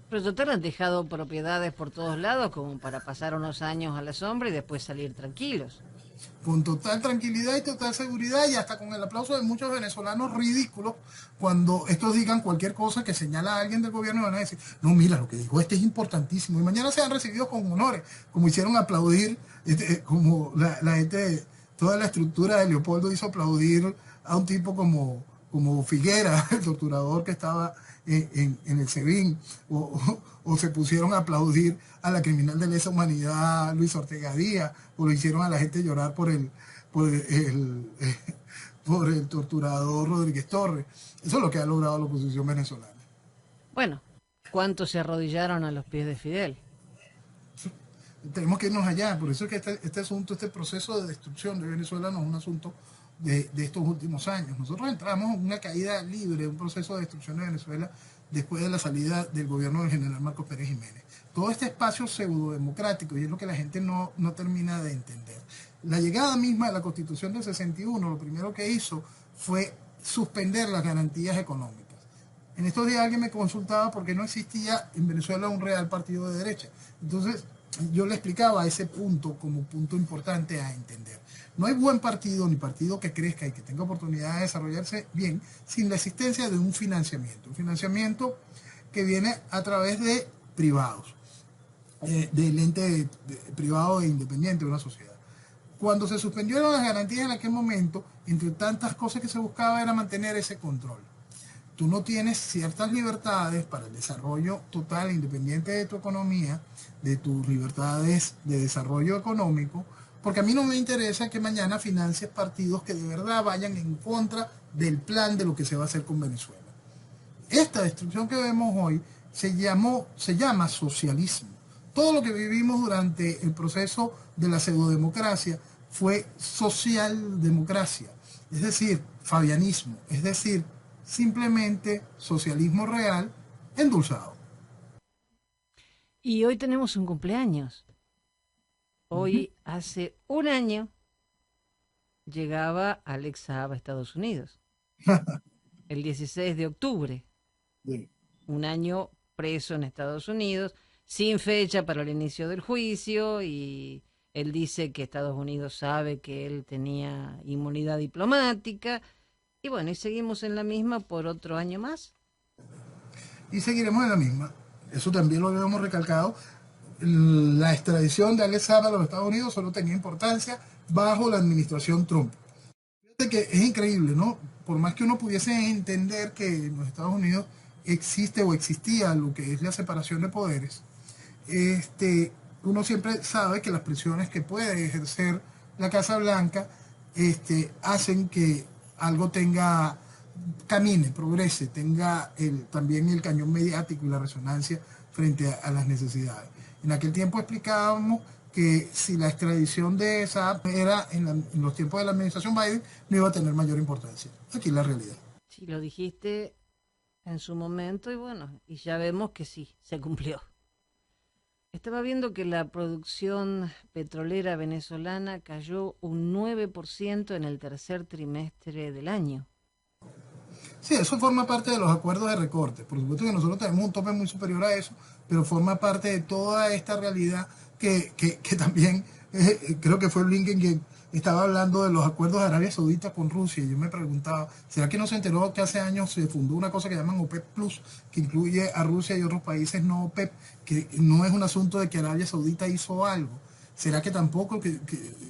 Pero total han dejado propiedades por todos lados como para pasar unos años a la sombra y después salir tranquilos. Con total tranquilidad y total seguridad, y hasta con el aplauso de muchos venezolanos ridículos cuando estos digan cualquier cosa que señala a alguien del gobierno, van a decir, no, mira, lo que dijo este es importantísimo, y mañana sean recibidos con honores, como hicieron aplaudir, como la gente, toda la estructura de Leopoldo hizo aplaudir a un tipo como Figuera, el torturador que estaba en el SEBIN, o se pusieron a aplaudir a la criminal de lesa humanidad Luis Ortega Díaz, o lo hicieron a la gente llorar por el torturador Rodríguez Torres. Eso es lo que ha logrado la oposición venezolana. Bueno, ¿cuántos se arrodillaron a los pies de Fidel? Tenemos que irnos allá. Por eso es que este asunto, este proceso de destrucción de Venezuela no es un asunto de estos últimos años. Nosotros entramos en una caída libre, un proceso de destrucción de Venezuela después de la salida del gobierno del general Marcos Pérez Jiménez. Todo este espacio pseudo-democrático, y es lo que la gente no termina de entender. La llegada misma de la Constitución del 61, lo primero que hizo fue suspender las garantías económicas. En estos días alguien me consultaba porque no existía en Venezuela un real partido de derecha. Entonces yo le explicaba ese punto como punto importante a entender. No hay buen partido ni partido que crezca y que tenga oportunidad de desarrollarse bien sin la existencia de un financiamiento que viene a través de privados, del ente privado e independiente de una sociedad. Cuando se suspendieron las garantías en aquel momento, entre tantas cosas que se buscaba era mantener ese control. Tú no tienes ciertas libertades para el desarrollo total e independiente de tu economía, de tus libertades de desarrollo económico, porque a mí no me interesa que mañana financies partidos que de verdad vayan en contra del plan de lo que se va a hacer con Venezuela. Esta destrucción que vemos hoy se llama socialismo. Todo lo que vivimos durante el proceso de la pseudodemocracia fue socialdemocracia, es decir, fabianismo, es decir, simplemente socialismo real endulzado. Y hoy tenemos un cumpleaños. Hoy, hace un año, llegaba Alex Saab a Estados Unidos, el 16 de octubre. Sí. Un año preso en Estados Unidos, sin fecha para el inicio del juicio, y él dice que Estados Unidos sabe que él tenía inmunidad diplomática, y bueno, y seguimos en la misma por otro año más. Y seguiremos en la misma. Eso también lo habíamos recalcado. La extradición de Alex Saab a los Estados Unidos solo tenía importancia bajo la administración Trump. Fíjate que es increíble, ¿no? Por más que uno pudiese entender que en los Estados Unidos existe o existía lo que es la separación de poderes, uno siempre sabe que las presiones que puede ejercer la Casa Blanca hacen que algo camine, progrese, tenga también el cañón mediático y la resonancia frente a las necesidades. En aquel tiempo explicábamos que si la extradición de Saab era en los tiempos de la administración Biden, no iba a tener mayor importancia. Aquí es la realidad. Sí, lo dijiste en su momento y bueno, y ya vemos que sí, se cumplió. Estaba viendo que la producción petrolera venezolana cayó un 9% en el tercer trimestre del año. Sí, eso forma parte de los acuerdos de recorte. Por supuesto que nosotros tenemos un tope muy superior a eso, pero forma parte de toda esta realidad que también creo que fue Blinken quien estaba hablando de los acuerdos de Arabia Saudita con Rusia. Y yo me preguntaba, ¿será que no se enteró que hace años se fundó una cosa que llaman OPEP Plus, que incluye a Rusia y otros países no OPEP, que no es un asunto de que Arabia Saudita hizo algo? ¿Será que tampoco que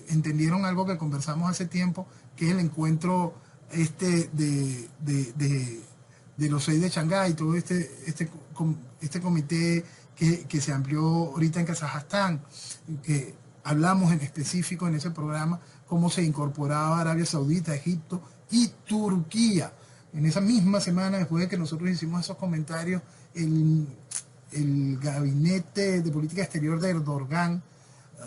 entendieron algo que conversamos hace tiempo, que es el encuentro de los 6 de Shanghái, todo este comité que se amplió ahorita en Kazajstán, que hablamos en específico en ese programa cómo se incorporaba Arabia Saudita, Egipto y Turquía? En esa misma semana, después de que nosotros hicimos esos comentarios, el gabinete de política exterior de Erdogan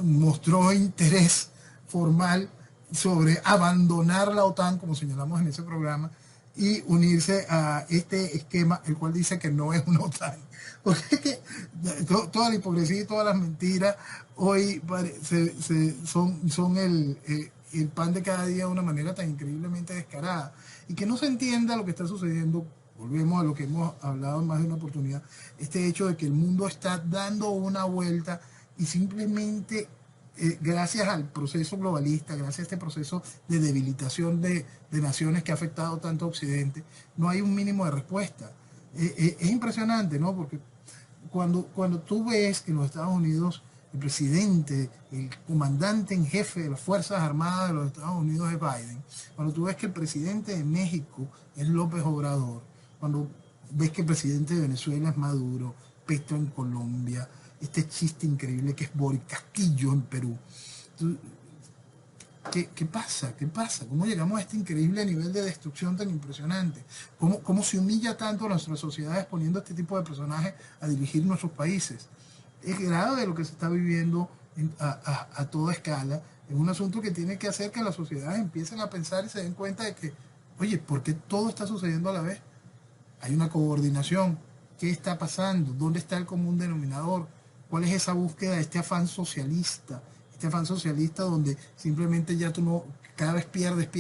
mostró interés formal sobre abandonar la OTAN, como señalamos en ese programa, y unirse a este esquema, el cual dice que no es una OTAN. Porque es que toda la hipocresía y todas las mentiras hoy son el pan de cada día de una manera tan increíblemente descarada. Y que no se entienda lo que está sucediendo. Volvemos a lo que hemos hablado en más de una oportunidad, este hecho de que el mundo está dando una vuelta y simplemente gracias al proceso globalista, gracias a este proceso de debilitación de naciones que ha afectado tanto a Occidente, no hay un mínimo de respuesta. Es impresionante, ¿no? Porque cuando tú ves que en los Estados Unidos el presidente, el comandante en jefe de las Fuerzas Armadas de los Estados Unidos es Biden, cuando tú ves que el presidente de México es López Obrador, cuando ves que el presidente de Venezuela es Maduro, Petro en Colombia, este chiste increíble que es Boric Castillo en Perú. ¿Qué pasa? ¿Qué pasa? ¿Cómo llegamos a este increíble nivel de destrucción tan impresionante? ¿Cómo se humilla tanto a nuestras sociedades poniendo a este tipo de personajes a dirigir nuestros países? Es grave lo que se está viviendo a toda escala. Es un asunto que tiene que hacer que las sociedades empiecen a pensar y se den cuenta de que, oye, ¿por qué todo está sucediendo a la vez? Hay una coordinación. ¿Qué está pasando? ¿Dónde está el común denominador? ¿Cuál es esa búsqueda de este afán socialista? Este afán socialista donde simplemente ya tú no, cada vez pierdes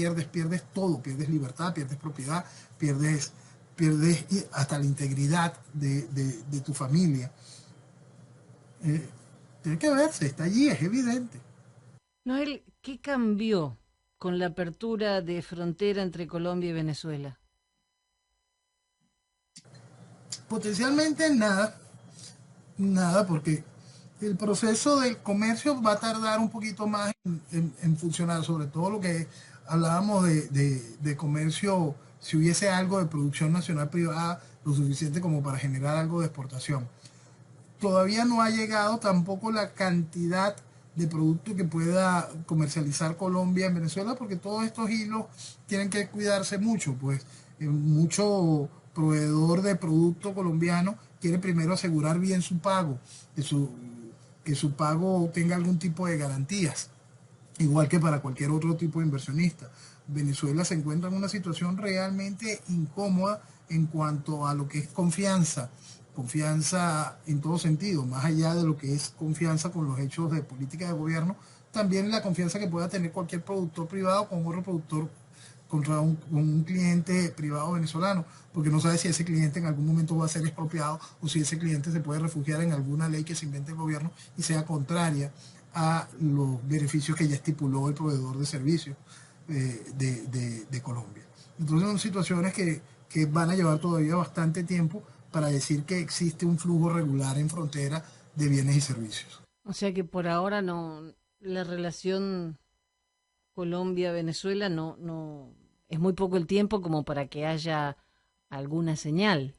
todo, pierdes libertad, pierdes propiedad, pierdes hasta la integridad de tu familia. Eh, Tiene que verse, está allí, es evidente. Noel, ¿qué cambió con la apertura de frontera entre Colombia y Venezuela? Potencialmente nada, nada, porque el proceso del comercio va a tardar un poquito más en funcionar, sobre todo lo que hablábamos de comercio, si hubiese algo de producción nacional privada, lo suficiente como para generar algo de exportación. Todavía no ha llegado tampoco la cantidad de producto que pueda comercializar Colombia en Venezuela, porque todos estos hilos tienen que cuidarse mucho, pues mucho proveedor de producto colombiano quiere primero asegurar bien su pago, que que su pago tenga algún tipo de garantías, igual que para cualquier otro tipo de inversionista. Venezuela se encuentra en una situación realmente incómoda en cuanto a lo que es confianza, confianza en todo sentido, más allá de lo que es confianza con los hechos de política de gobierno, también la confianza que pueda tener cualquier productor privado con otro productor contra un cliente privado venezolano, porque no sabe si ese cliente en algún momento va a ser expropiado o si ese cliente se puede refugiar en alguna ley que se invente el gobierno y sea contraria a los beneficios que ya estipuló el proveedor de servicios de Colombia. Entonces son situaciones que van a llevar todavía bastante tiempo para decir que existe un flujo regular en frontera de bienes y servicios. O sea que por ahora no, la relación Colombia-Venezuela no, es muy poco el tiempo como para que haya alguna señal.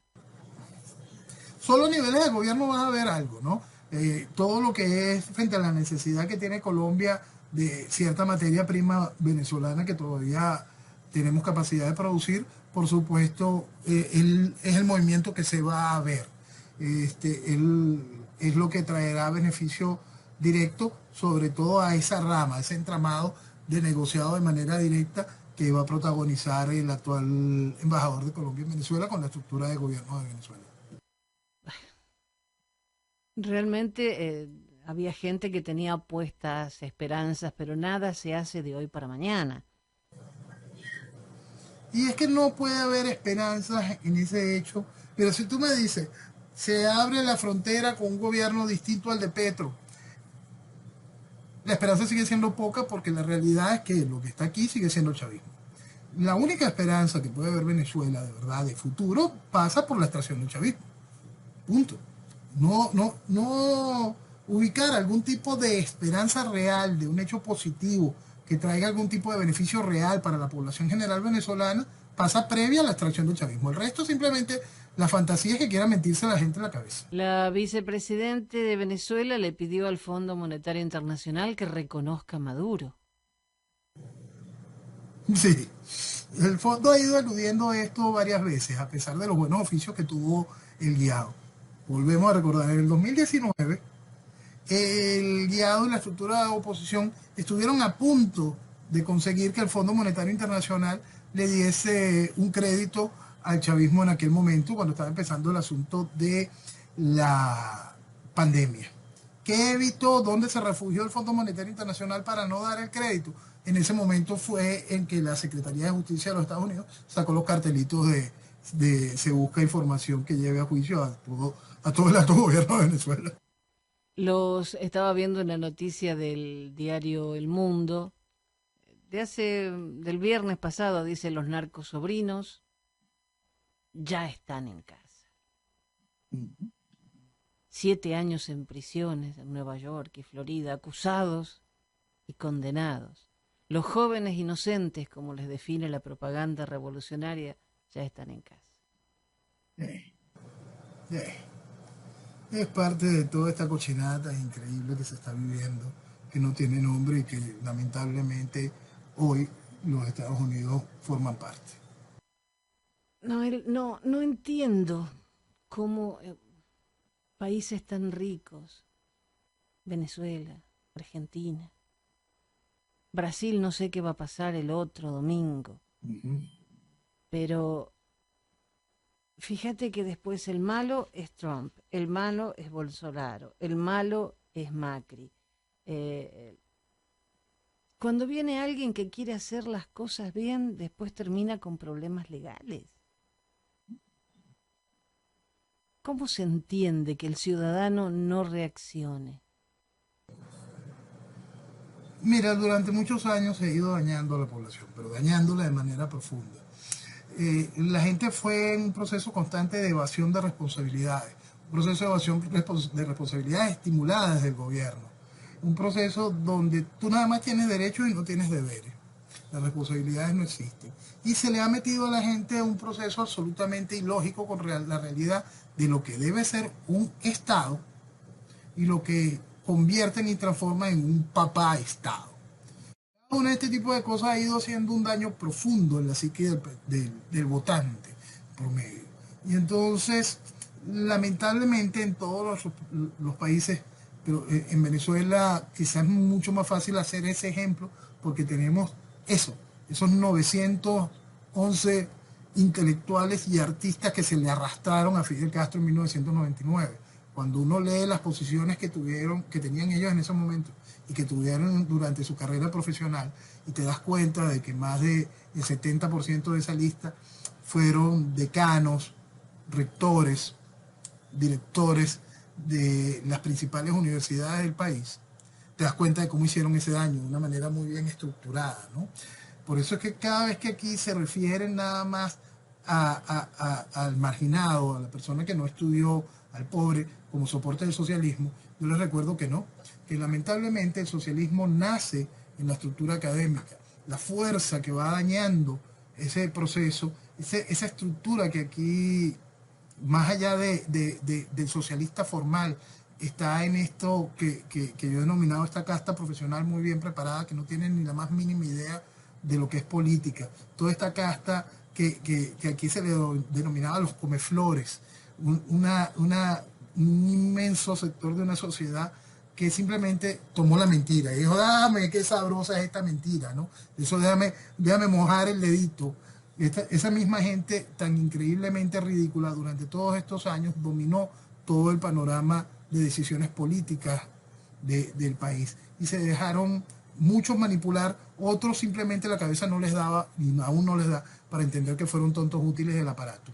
Solo a niveles de gobierno vas a ver algo, ¿no? Todo lo que es frente a la necesidad que tiene Colombia de cierta materia prima venezolana que todavía tenemos capacidad de producir, por supuesto, es el movimiento que se va a ver. Es lo que traerá beneficio directo, sobre todo a esa rama, a ese entramado de negociado de manera directa que va a protagonizar el actual embajador de Colombia en Venezuela con la estructura de gobierno de Venezuela. Realmente había gente que tenía puestas esperanzas, pero nada se hace de hoy para mañana. Y es que no puede haber esperanzas en ese hecho. Pero si tú me dices, se abre la frontera con un gobierno distinto al de Petro, la esperanza sigue siendo poca porque la realidad es que lo que está aquí sigue siendo el chavismo. La única esperanza que puede haber Venezuela de verdad de futuro pasa por la extracción del chavismo. Punto. No ubicar algún tipo de esperanza real, de un hecho positivo que traiga algún tipo de beneficio real para la población general venezolana, pasa previa a la extracción del chavismo. El resto simplemente la fantasía es que quiera mentirse a la gente en la cabeza. La vicepresidente de Venezuela le pidió al Fondo Monetario Internacional que reconozca a Maduro. Sí, el fondo ha ido eludiendo esto varias veces, a pesar de los buenos oficios que tuvo el guiado. Volvemos a recordar, en el 2019 el guiado y la estructura de oposición estuvieron a punto de conseguir que el Fondo Monetario Internacional le diese un crédito al chavismo en aquel momento, cuando estaba empezando el asunto de la pandemia. ¿Qué evitó? ¿Dónde se refugió el Fondo Monetario Internacional para no dar el crédito? En ese momento fue en que la Secretaría de Justicia de los Estados Unidos sacó los cartelitos de se busca información que lleve a juicio a todo el alto gobierno de Venezuela. Los estaba viendo en la noticia del diario El Mundo del viernes pasado, dice los narcos sobrinos ya están en casa. 7 años en prisiones en Nueva York y Florida, acusados y condenados. Los jóvenes inocentes, como les define la propaganda revolucionaria, ya están en casa. Eh, eh. Es parte de toda esta cochinada tan increíble que se está viviendo, que no tiene nombre y que lamentablemente hoy los Estados Unidos forman parte. No entiendo cómo países tan ricos, Venezuela, Argentina. Brasil no sé qué va a pasar el otro domingo, pero fíjate que después el malo es Trump, el malo es Bolsonaro, el malo es Macri. Eh, Cuando viene alguien que quiere hacer las cosas bien, después termina con problemas legales. ¿Cómo se entiende que el ciudadano no reaccione? Mira, durante muchos años se ha ido dañando a la población, pero dañándola de manera profunda. La gente fue en un proceso constante de evasión de responsabilidades, un proceso de evasión de responsabilidades estimuladas desde el gobierno, un proceso donde tú nada más tienes derechos y no tienes deberes, las responsabilidades no existen. Y se le ha metido a la gente un proceso absolutamente ilógico con la realidad de lo que debe ser un Estado y lo que convierten y transforman en un papá Estado. Una de este tipo de cosas ha ido haciendo un daño profundo en la psique del votante promedio. Y entonces, lamentablemente en todos los países, pero en Venezuela quizás es mucho más fácil hacer ese ejemplo porque tenemos eso, esos 911 intelectuales y artistas que se le arrastraron a Fidel Castro en 1999. Cuando uno lee las posiciones que tenían ellos en ese momento y que tuvieron durante su carrera profesional, y te das cuenta de que más del 70% de esa lista fueron decanos, rectores, directores de las principales universidades del país, te das cuenta de cómo hicieron ese daño de una manera muy bien estructurada, ¿no? Por eso es que cada vez que aquí se refieren nada más al marginado, a la persona que no estudió, al pobre, como soporte del socialismo, yo les recuerdo que no, que lamentablemente el socialismo nace en la estructura académica. La fuerza que va dañando ese proceso, esa estructura que aquí, más allá del socialista formal, está en esto que yo he denominado esta casta profesional muy bien preparada, que no tiene ni la más mínima idea de lo que es política. Toda esta casta que aquí se le denominaba los comeflores, un inmenso sector de una sociedad que simplemente tomó la mentira y dijo, dame, qué sabrosa es esta mentira, ¿no? Eso déjame mojar el dedito. Esa misma gente tan increíblemente ridícula durante todos estos años dominó todo el panorama de decisiones políticas del país y se dejaron muchos manipular, otros simplemente la cabeza no les daba y aún no les da para entender que fueron tontos útiles del aparato.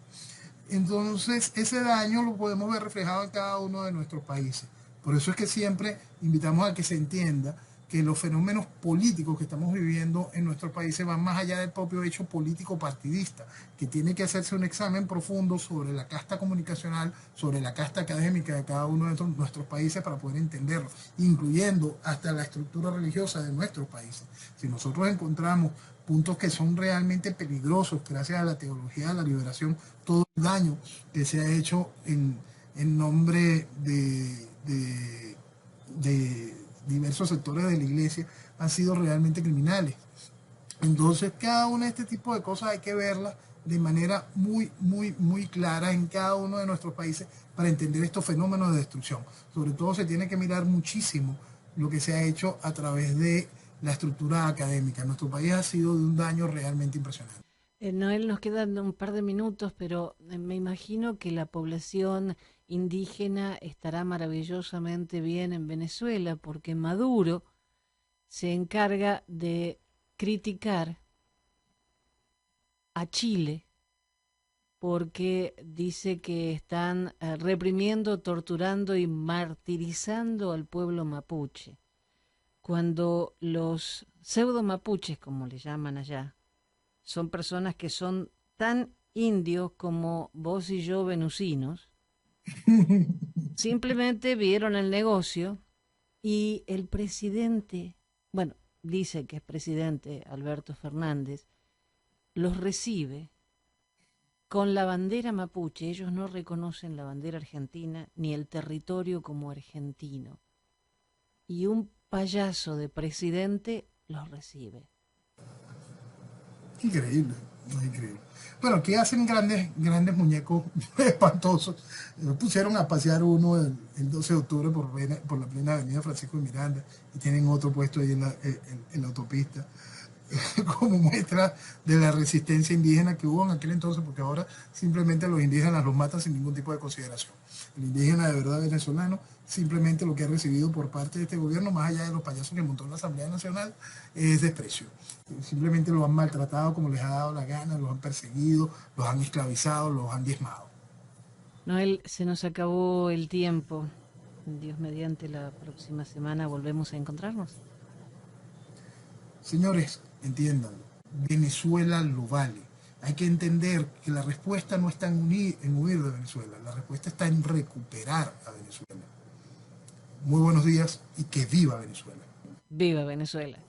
Entonces ese daño lo podemos ver reflejado en cada uno de nuestros países. Por eso es que siempre invitamos a que se entienda que los fenómenos políticos que estamos viviendo en nuestros países van más allá del propio hecho político partidista, que tiene que hacerse un examen profundo sobre la casta comunicacional, sobre la casta académica de cada uno de nuestros países para poder entenderlo, incluyendo hasta la estructura religiosa de nuestros países. Si nosotros encontramos puntos que son realmente peligrosos gracias a la teología de la liberación, todo el daño que se ha hecho en nombre de diversos sectores de la iglesia han sido realmente criminales. Entonces, cada una de este tipo de cosas hay que verlas de manera muy clara en cada uno de nuestros países para entender estos fenómenos de destrucción. Sobre todo se tiene que mirar muchísimo lo que se ha hecho a través de la estructura académica. Nuestro país ha sido de un daño realmente impresionante. Noel, nos quedan un par de minutos, pero me imagino que la población indígena estará maravillosamente bien en Venezuela porque Maduro se encarga de criticar a Chile porque dice que están reprimiendo, torturando y martirizando al pueblo mapuche, cuando los pseudo mapuches, como le llaman allá, son personas que son tan indios como vos y yo venusinos, simplemente vieron el negocio y el presidente, bueno, dice que es presidente Alberto Fernández, los recibe con la bandera mapuche. Ellos no reconocen la bandera argentina ni el territorio como argentino. Y un payaso de presidente los recibe. Increíble. Es increíble. Bueno, aquí hacen grandes muñecos espantosos. Pusieron a pasear uno el 12 de octubre por la plena avenida Francisco de Miranda y tienen otro puesto ahí en la autopista como muestra de la resistencia indígena que hubo en aquel entonces, porque ahora simplemente los indígenas los matan sin ningún tipo de consideración. El indígena de verdad venezolano simplemente lo que ha recibido por parte de este gobierno, más allá de los payasos que montó en la Asamblea Nacional, es desprecio. Simplemente los han maltratado como les ha dado la gana, los han perseguido, los han esclavizado, los han diezmado. Noel, se nos acabó el tiempo. Dios mediante, la próxima semana volvemos a encontrarnos. Señores, entiéndanlo, Venezuela lo vale. Hay que entender que la respuesta no está en huir de Venezuela, la respuesta está en recuperar a Venezuela. Muy buenos días y que viva Venezuela. Viva Venezuela.